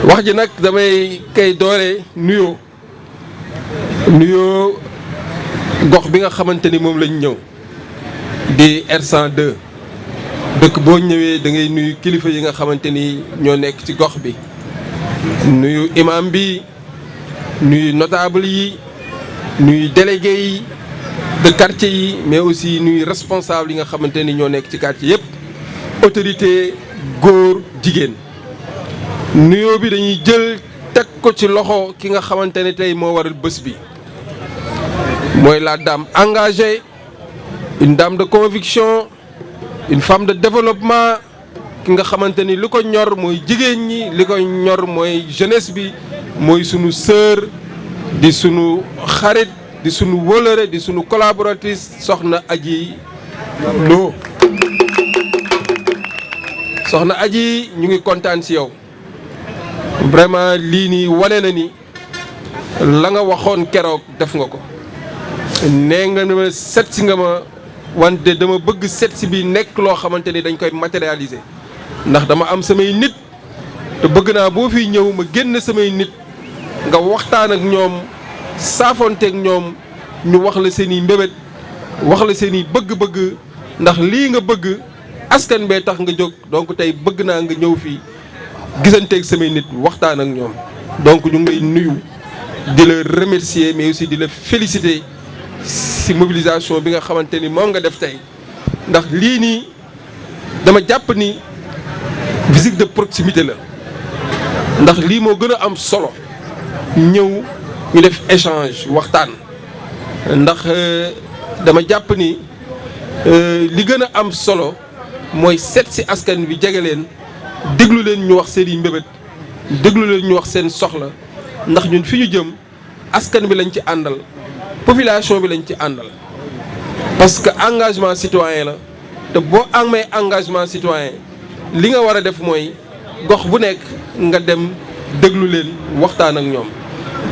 wax ji nag damay kay doore nuyoo gox bi nga xamante ni moom lañ ñëw di R102 dëkk boo ñëwee da ngay nuyu kilifa yi nga xamante ni ñoo nekk ci gox bi nuyu imam bi nuyu notable yi nuyu délégué yi de quartier yi mais aussi nuyu responsable yi nga xamante ni ñoo nekk ci quartier yépp autorité góor jigéen nuyoo bi dañuy jël teg ko ci loxo ki nga xamante ne tey moo waral bés bi mooy la dame engagée une dame de conviction une femme de développement ki nga xamante ni li ko ñor mooy jigéen ñi li ko ñor mooy jeunesse bi mooy sunu sœur di sunu xarit di sunu wólëre di sunu collaboratrice soxna Adji Lo soxna Adji ñu ngi kontaan ci yow vraiment lii nii wane na ni la nga waxoon keroog def nga ko nee nga ma set si nga ma wante dama bëgg set si bi nekk loo xamante ni dañ koy matérialiser ndax dama am samay nit te bëgg naa boo fiy ñëw ma génn samay nit nga waxtaan ak ñoom saafonteeg ñoom ñu wax la seen i mbébét wax la seen i bëgg-bëgg ndax lii nga bëgg askan bee tax nga jóg donc tey bëgg naa nga ñëw fii gisanteeg samay nit waxtaan ak ñoom donc ñu ngi lay nuyu di la remercier mais aussi di la féliciter ci mobilisation bi nga xamante ni moom nga def tey ndax lii nii dama jàpp ni visite de proximité la ndax lii moo gën a am solo ñëw ñu def échange waxtaan ndax dama jàpp ni li gën a am solo mooy seet ci askan bi jege leen déglu leen ñu wax seen i mbébét déglu leen ñu wax seen soxla ndax ñun fi ñu jëm askan bi lañ ci àndal population bi lañ ci àndal parce que engagement citoyen la te boo amee engagement citoyen li nga war a def mooy gox bu nekk nga dem déglu leen waxtaan ak ñoom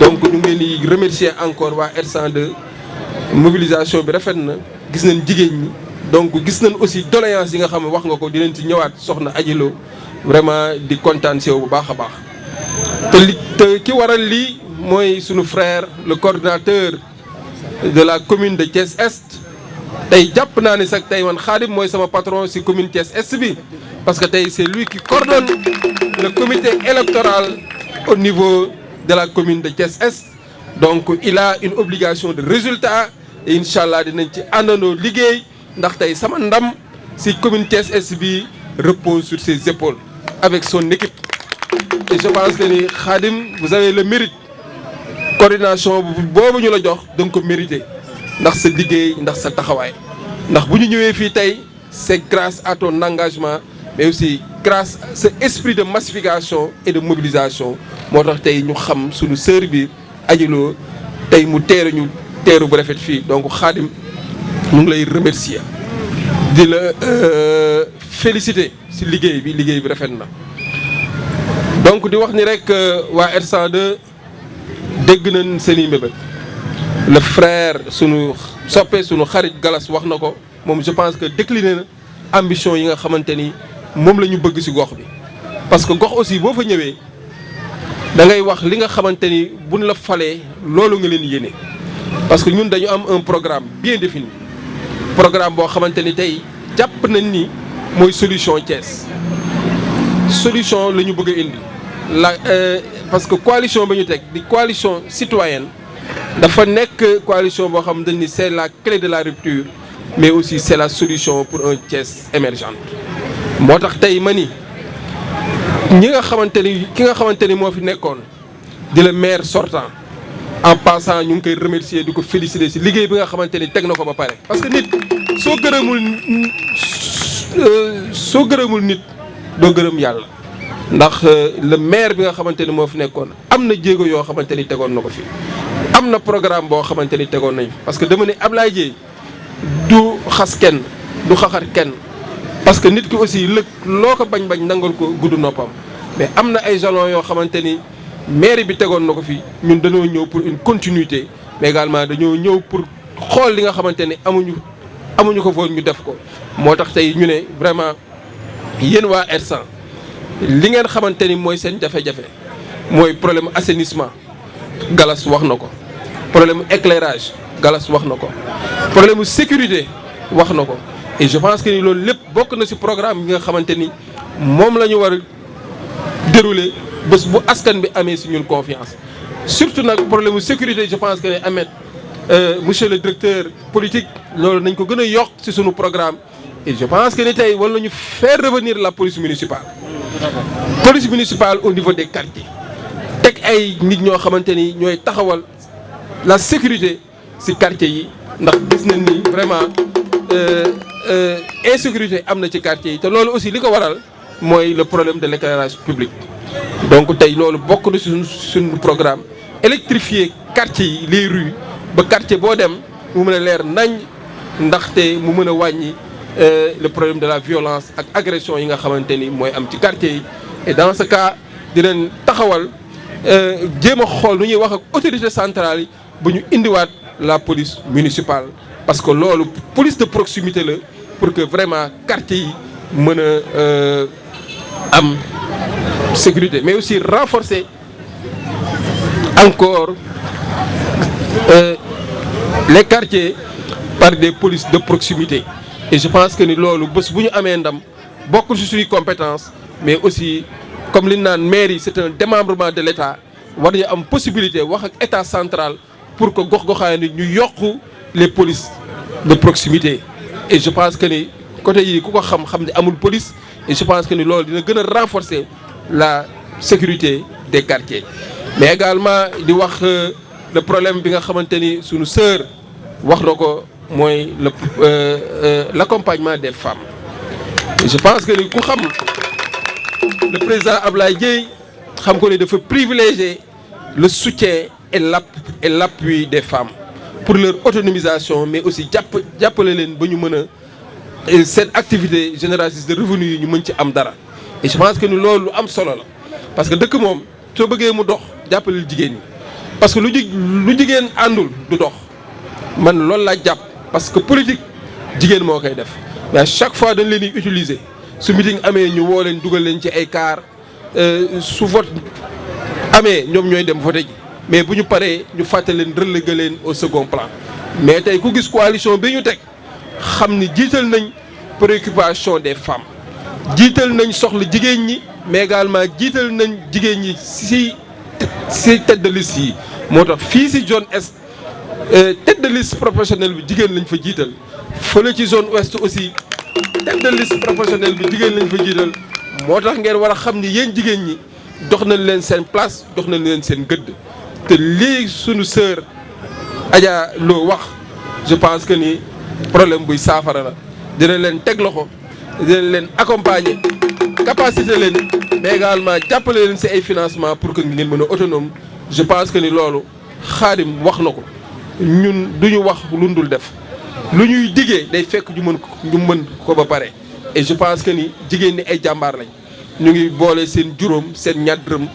donc ñu ngi leen di remercier encore waa R102 mobilisation bi rafet na gis nañ jigéen ñi donc gis nañ aussi doléance yi nga xam ne wax nga ko dinañ ci ñëwaat soxna Adji Lo vraiment di kontaan si yow bu baax a baax te ki waral lii mooy sunu frère le coordinateur de la commune de Thiès Est tey jàpp naa ne sax tey man Khadim mooy sama patron ci commune Thiès Est bi parce que tey c'est lui qui coordonne le comité électoral au niveau de la commune de Thiès Est donc il a une obligation de résultat et incha allah dinañ ci àndandoo liggéey ndax tey sama ndam ci commune Thiès Est bi repose sur ses épaules avec son équipe et je pense que ni Khadim vous avez le mérite coordination boobu ñu la jox da nga ko mérité ndax sa liggéey ndax sa taxawaay ndax bu ñu ñëwee fii tey c'est grâce à ton engagement mais aussi grâce à ce esprit de massification et de mobilisation moo tax tey ñu xam suñu sœur bi Adji Lo tey mu teeru bu rafet fii donc Khadim ñu ngi lay remercier di la féliciter ci liggéey bi rafet na donc di wax ni rek waa R102 dégg nañ seen i mbébét le frère sunu soppe sunu xarit Galas wax na ko moom je pense que décliné na ambition yi nga xamante ni moom la ñu bëgg ci gox bi parce que gox aussi boo fa ñëwee da ngay wax li nga xamante ni buñ la falee loolu nga leen yéene parce que ñun dañu am un programme bien défini programme boo xamante ni tey jàpp nañ ni mooy solution Thiès solution la ñu bëgg a indi parce que coalition ba ñu teg di coalition citoyenne dafa nekk coalition boo xam ni c'est la clé de la rupture mais aussi c'est la solution pour un Thiès émergent moo tax tey ma ni ki nga xamante ni moo fi nekkoon di le maire sortant en passant ñu ngi koy remercier di ko féliciter ci liggéey bi nga xamante ni teg na ko ba pare parce que nit soo gërëmul nit doo gërëm yàlla ndax le maire bi nga xamante ni moo fi nekkoon am na jéego yoo xamante ni tegoon na ko fi am na programme boo xamante ni tegoon nañ parce que dama ne Ablaye Dieye du xas kenn du xaxar kenn parce que nit ki aussi loo ko bañ nangal ko gudd noppam mais am na ay jalons yoo xamante ni maire bi tegoon na ko fi ñun dañoo ñëw pour une continuité mais également dañoo ñëw pour xool li nga xamante ni amuñu ko foon ñu def ko moo tax tey ñu ne vraiment yéen waa R100 li ngeen xamante ni mooy seen jafe-jafe mooy problème assainissement Galas wax na ko problème éclairage Galas wax na ko problème sécurité wax na ko et je pense que ni loolu lépp bokk na ci programme bi nga xamante ni moom la ñu war a dérouler bés bu askan bi amee ci ñun confiance surtout nag problème sécurité je pense que ne Ahmed monsieur le directeur politique loolu nañ ko gën a yokk ci sunu programme et je pense que ni tey war nañu faire revenir la police municipale au niveau des quartiers teg ay nit ñoo xamante ni ñooy taxawal la sécurité ci quartier yi ndax gis nañ ni vraiment insécurité am na ci quartier yi te loolu aussi li ko waral mooy le problème de l'éclairage public donc tey loolu bokk na suñu programme électrifier quartier yi les rues ba quartier boo dem mu mën a leer nañ ndaxte mu mën a wàññi le problème de la violence ak agression yi nga xamante ni mooy am ci quartier yi et dans ce cas dinañ taxawal jéem a xool nu ñuy wax ak autorité centrale yi ba ñu indiwaat la police municipale parce que loolu police de proximité la pour que vraiment quartier yi mën a am sécurité mais aussi renforcer encore les quartiers par des polices de proximité et je pense que ni loolu bés bu ñu amee ndam bokkul ci suñuy compétence mais aussi comme li ñu naan mairie c'est un démembrement de l'État war nañu am possibilité wax ak État central pour que gox-goxaan ni ñu yokku les polices de proximité et je pense que ni côté yi ku ko xam ne amul police et je pense que ni loolu dina gën a renforcer la sécurité des quartiers mais également di wax le problème bi nga xamante ni suñu sœur wax na ko mooy l'accompagnement des femmes et je pense que ni ku xam le président Ablaye Dièye xam ko ni dafa privilégier le soutien et l'appui des femmes pour leur autonomisation mais aussi jàppale leen ba ñu mën a seen activité génératrice de revenus yi ñu mën ci am dara et je pense que ni loolu lu am solo la parce que dëkk moom soo bëggee mu dox jàppaleel jigéen ñi parce que lu jigéen àndul du dox man loolu laa jàpp parce que politique jigéen moo koy def mais à chaque fois dañ leen di utiliser su meeting amee ñu woo leen dugal leen ci ay car su vote amee ñoom ñooy dem voté ji mais bu ñu paree ñu fàtte leen relégué leen au second plan mais tey ku gis coalition bi ñu teg xam ni jiital nañ préoccupation des femmes jiital nañ soxla jigéen ñi mais également jiital nañ jigéen ñi si tête de liste yi moo tax fii si zone est tête de liste proportionnelle bi jigéen lañ fa jiital fële ci zone ouest aussi tête de liste proportionnelle bi jigéen lañ fa jiital moo tax ngeen war a xam ni yéen jigéen ñi dox nañ leen seen place dox nañ leen seen gëdd te lii suñu sœur Adja Lo wax je pense que ni problème buy saafara la dina leen teg loxo dina leen accompagner capacité leen mais également jàppale leen ci ay financement pour que ngeen mën a autonome je pense que ni loolu Xaadim wax na ko ñun duñu wax lu dul def lu ñuy diggee day fekk ñu mën ko ba pare et je pense que ni jigéen ñi ay jàmbaar lañ ñu ngi boole seen juróom seen ñaar dërëm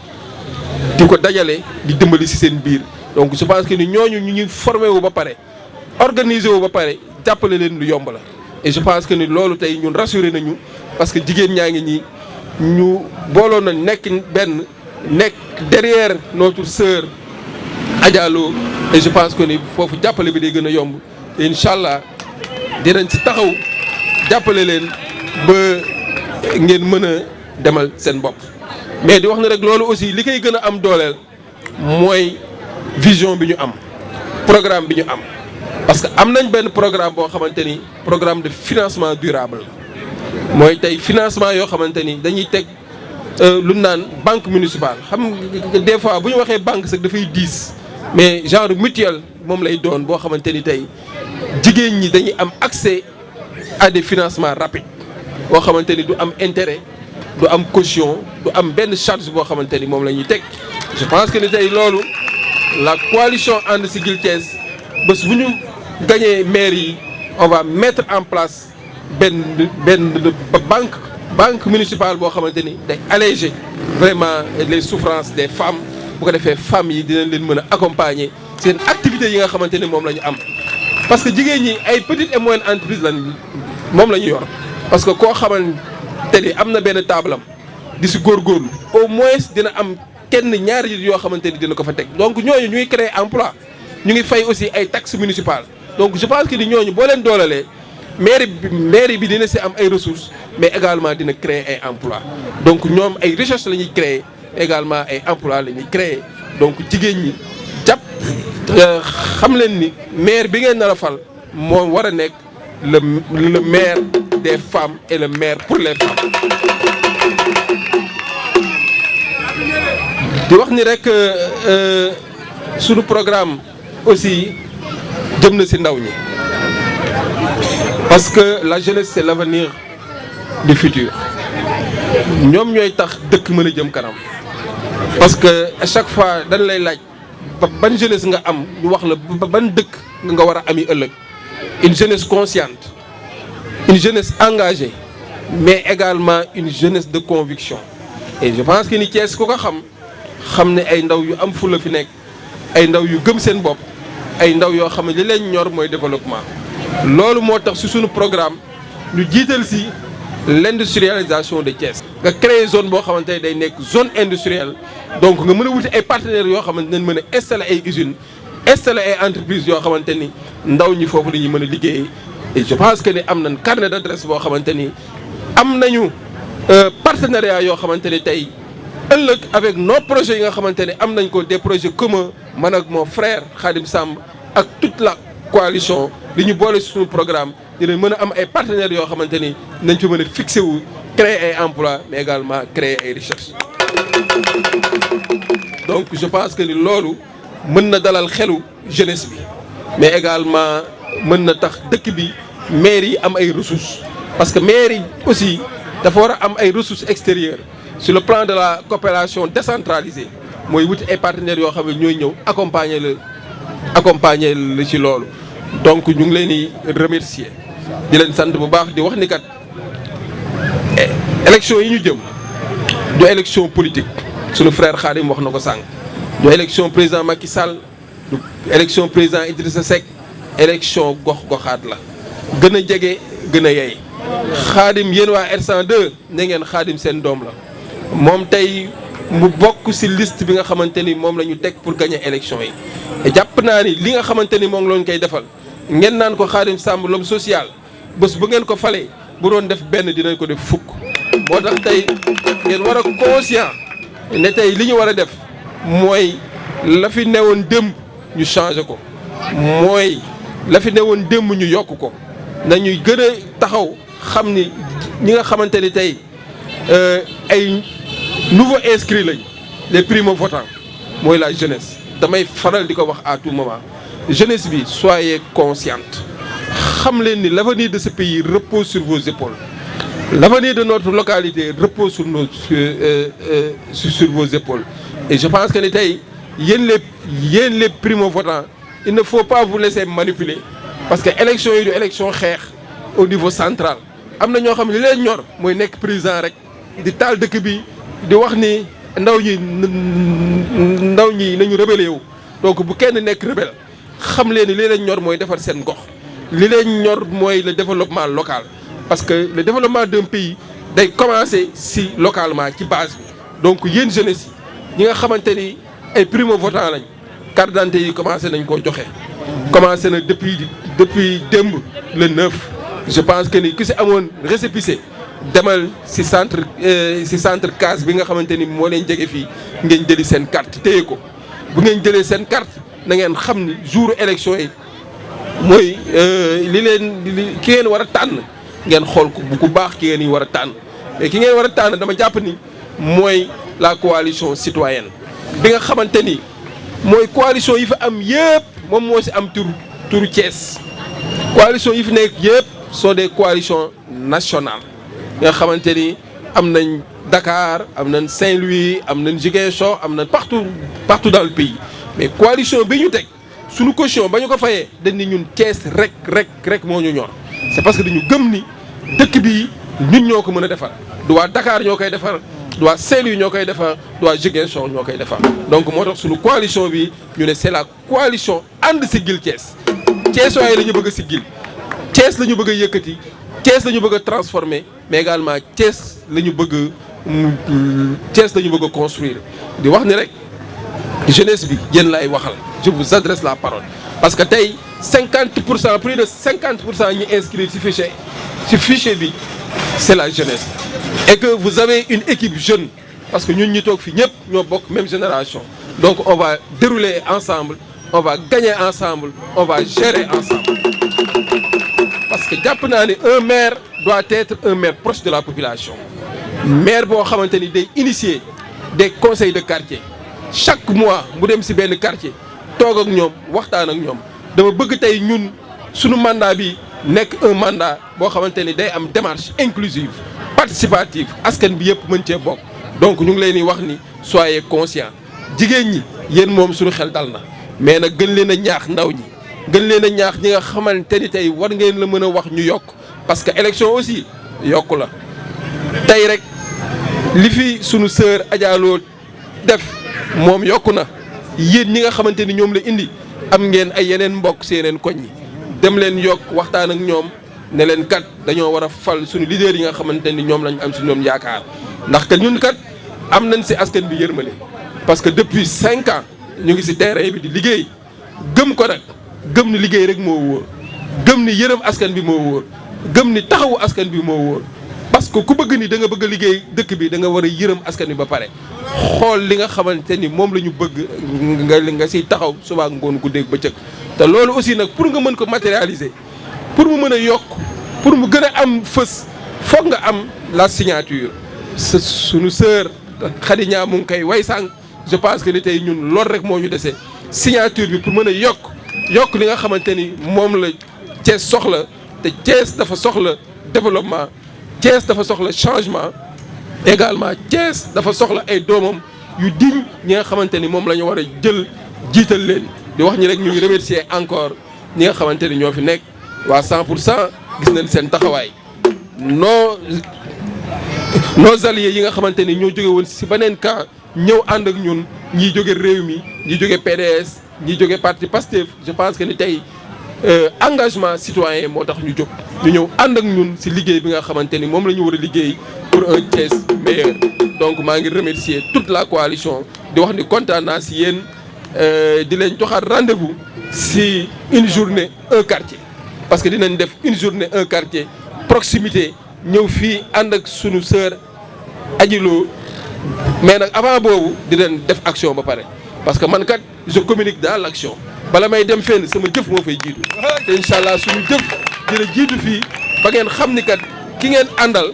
di ko dajale di dimbali ci seen biir donc je pense que ni ñooñu ñu ngi formé wu ba pare organisé wu ba pare jàppale leen lu yomb la et je pense que ni loolu tey ñun rassuré nañu parce que jigéen ñaa ngi ñi ñu booloon na nekk benn nekk derrière notre sœur Adja Lo et je pense que ni foofu jàppale bi day gën a yomb te incha allah dinañ ci taxaw jàppale leen ba ngeen mën a demal seen bopp mais di wax ne rek loolu aussi li koy gën a am dooleel mooy vision bi ñu am programme bi ñu am parce que am nañ benn programme boo xamante ni programme de financement durable mooy tey financement yoo xamante ni dañuy teg lu naan banque municipale xam nga des fois bu ñu waxee banque sax dafay diis mais genre mutuelle moom lay doon boo xamante ni tey jigéen ñi dañuy am accès à des financements rapides boo xamante ni du am intérêt du am caution du am benn charge boo xamante ni moom la ñuy teg je pense que ni tey loolu la coalition And Siggil Thiès bés bu ñu gagné maire yi on va mettre en place benn banque municipale boo xamante ni day alléger vraiment les souffrances des femmes bu ko defee femmes yi dinañ leen mën a accompagner seen activités yi nga xamante ni moom la ñu am parce que jigéen ñi ay petites et moyennes entreprises lañ moom la ñu yor parce que koo xamante ni am na benn table am di si góorgóorlu au moins dina am kenn ñaari nit yoo xamante ni dina ko fa teg donc ñooñu ñu ngi créer emploi ñu ngi fay aussi ay taxes municipales donc je pense que ni ñooñu boo leen doolelee mairie bi dina si am ay ressources mais également dina créer ay emploi donc ñoom ay recherche la ñuy créer également ay emploi la ñuy créer donc jigéen ñi jàpp xam leen ni maire bi ngeen nar a fal moo war a nekk le maire des femmes et le maire pour les femmes. di wax ni rek sunu programme aussi jëm na ci ndaw ñi parce que la jeunesse c'est l'avenir du futur ñoom ñooy tax dëkk mën a jëm kanam parce que à chaque fois dañ lay laaj ban jeunesse nga am ñu wax la ban dëkk nga war a ami ëllëg une jeunesse consciente une jeunesse engagée mais également une jeunesse de conviction et je pense que ni Thiès ku ko xam ne ay ndaw yu am fulla fi nekk ay ndaw yu gëm seen bopp ay ndaw yoo xam ne li leen ñor mooy développement loolu moo tax ci suñu programme ñu jiital ci l'industrialisation de Thiès. nga créer zone boo xamante ne day nekk zone industrielle donc nga mën a wuti ay partenaires yoo xamante ne mën a installer ay usines installer ay entreprises yoo xamante ni ndaw ñi foofu la ñuy mën a liggéey et je pense que ni am nañ carnet d'adresse boo xamante ni am nañu partenariat yoo xamante ni tey ëllëg avec nos projets yi nga xamante ne am nañ ko des projets communs man ak mon frère Khadim Samb ak toute la coalition li ñu boole suñu programme dinañ mën a am ay partenaires yoo xamante ni nañ fi mën a fixé wu créer ay emplois mais également créer ay recherches. donc je pense que ni loolu mën na dalal xelu jeunesse bi mais également mën na tax dëkk bi maire yi am ay ressources parce que maire yi aussi dafa war a am ay ressources extérieures. sur le plan de la coopération décentralisée mooy wuti ay partenaires yoo xam ne ñooy ñëw accompagner la ci loolu donc ñu ngi leen di remercier di leen sant bu baax di wax ni kat élection yi ñu jëm du élection politique sunu frère Khadim wax na ko sànq du élection président Macky Sall du élection président Idrissa Seck élection gox-goxaat la gën a jege gën a yey Khadim yéen waa R102 ne ngeen Khadim seen doom la moom tey mu bokk ci liste bi nga xamante ni moom la ñu teg pour gagner élection yi et jàpp naa ni li nga xamante ni moom lañ koy defal ngeen naan ko Khadim Samb l'homme social bés bu ngeen ko falee bu doon def benn dinañ ko def fukk moo tax tey ngeen war a conscient ne tey li ñu war a def mooy la fi newoon démb ñu changer ko mooy la fi newoon démb ñu yokk ko nañuy gën a taxaw xam ni ñi nga xamante ni tey ay nouveaux inscrits lañ les primo-votants mooy la jeunesse damay faral di ko wax à tout moment jeunesse bi soyez consciente xam leen ni l'avenir de ce pays repose sur vos épaules l'avenir de notre localité repose sur vos épaules et je pense que ni tey yéen les primo-votants il ne faut pas vous laisser manipuler parce que élection yi du élection xeex au niveau central am na ñoo xam ne li leen ñor mooy nekk président rek di taal dëkk bi di wax ni ndaw ñi nañu rebelle wu donc bu kenn nekk rebelle xam leen ni li leen ñor mooy defar seen gox li leen ñor mooy le développement local parce que le développement d'un pays day commencer ci localement ci base bi donc yéen jeunesse yi ñi nga xamante ni ay primo-votants lañ carte d'identité yi commencé nañ koo joxe commencé na depuis démb le 9 je pense que ni ku ci amoon récépissé demal ci centre case bi nga xamante ni moo leen jege fii ngeen jëli seen carte téye ko bu ngeen jëlee seen carte na ngeen xam ni jour élection yi mooy ki ngeen war a tànn ngeen xool ko bu baax ki ngeen yi war a tànn mais ki ngeen war a tànn dama jàpp ni mooy la coalition citoyenne bi nga xamante ni mooy coalition yi fi am yëpp moom moo ci am turu Thiès coalition yi fi nekk yëpp sont des coalitions nationales nga xamante ni am nañ Dakar am nañ Saint-Louis am nañ Ziguinchor am nañ partout dans le pays mais coalition bi ñu teg suñu caution ba ñu ko fayee dañ ni ñun Thiès rek moo ñu ñor c'est parce que dañu gëm ni dëkk bi ñun ñoo ko mën a defar du waa Dakar ñoo koy defar du waa Saint-Louis ñoo koy defar du waa Ziguinchor ñoo koy defar donc moo tax suñu coalition bi ñu ne c'est la coalition ànd siggil Thiès Thiès waaye la ñu bëgg a siggil Thiès la ñu bëgg a yëkkati Thiès la ñu bëgg a transformer mais également Thiès la ñu bëgg Thiès lañu bëgg a construire di wax ni rek jeunesse bi yéen laay waxal je vous adresse la parole parce que tey 50% plus de 50% ñi inscrire ci fichier bi c'est la jeunesse et que vous avez une équipe jeune parce que ñun ñi toog fi ñëpp ñoo bokk même génération donc on va dérouler ensemble on va gagner ensemble on va gérer ensemble parce que jàpp naa ne un maire doit être un maire proche de la population maire boo xamante ni day initier des conseils de quartier chaque mois mu dem ci benn quartier toog ak ñoom waxtaan ak ñoom dama bëgg tey ñun suñu mandat bi nekk un mandat boo xamante ni day am démarche inclusive participative askan bi yëpp mën cee bokk donc ñu ngi leen di wax ni soyez conscients jigéen ñi yéen moom suñu xel dal na mais nag gën leen a ñaax ndaw ñi gën leen a ñaax ñi nga xamante ni tey war ngeen la mën a wax ñu yokk parce que élection aussi yokku la tey rek li fi sunu sœur Adja Lo def moom yokku na yéen ñi nga xamante ni ñoom la indi am ngeen ay yeneen mbokk seeneen koñ yi dem leen yokk waxtaan ak ñoom ne leen kat dañoo war a fal suñu leader yi nga xamante ni ñoom lañ am si ñoom yaakaar ndax que ñun kat am nañ si askan bi yërmale parce que depuis 5 ans ñu ngi si terrain bi di liggéey gëm ko nag gëm ni liggéey rek moo wóor gëm ni yërëm askan bi moo wóor gëm ni taxawu askan bi moo wóor parce que ku bëgg ni da nga bëgg a liggéey dëkk bi da nga war a yërëm askan bi ba pare xool li nga xamante ni moom la ñu bëgg nga siy taxaw suba ngoon guddeeg bëccëg te loolu aussi nag pour nga mën ko matérialiser pour mu mën a yokk pour mu gën a am fës foog nga am la signature suñu sœur Khady Niang mu ngi koy way sànq je pense que li tey ñun loolu rek moo ñu dese signature bi pour mën a yokk li nga xamante ni moom la Thiès soxla te Thiès dafa soxla développement Thiès dafa soxla changement également Thiès dafa soxla ay doomam yu digne ñi nga xamante ni moom la ñu war a jël jiital leen di wax ñi rek ñu ngi remercier encore ñi nga xamante ni ñoo fi nekk waa 100% gis nañ seen taxawaay nos alliés yi nga xamante ni ñoo jóge woon si beneen camp ñëw ànd ak ñun ñiy jóge réew mi ñi jóge PDS ñi jóge parti Pastef je pense que ni tey engagement citoyen moo tax ñu jóg ñu ñëw ànd ak ñun si liggéey bi nga xamante ni moom la ñu war a liggéey pour un Thiès meilleur donc maa ngi remercier toute la coalition di wax ni kontaan naa si yéen di leen joxaat rendez-vous si une journée un quartier parce que dinañ def une journée un quartier proximité ñëw fii ànd ak sunu sœur Adji Lo mais nag avant boobu dinañ def action ba pare parce que man kat je communique dans l'action bala may dem fenn sama jëf moo fay jiitu te incha allah suñu jëf dina jiitu fii ba ngeen xam ni kat ki ngeen àndal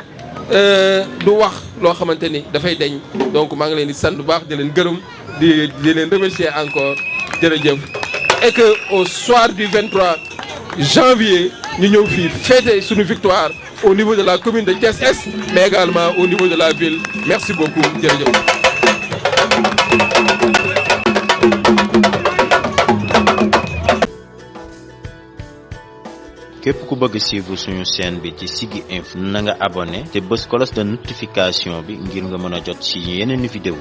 du wax loo xamante ni dafay deñ donc maa ngi leen di sant bu baax di leen gërëm di leen remercier encore jërëjëf et que au soir du 23 janvier ñu ñëw fii fêter suñu victoire au niveau de la commune de Thiès Est mais également au niveau de la ville merci beaucoup jërëjëf. képp ku bëgg suivre suñu chaîne bi ci Siggi Info na nga abonné te bës cloche de notification bi ngir nga mën a jot ci yeneen vidéo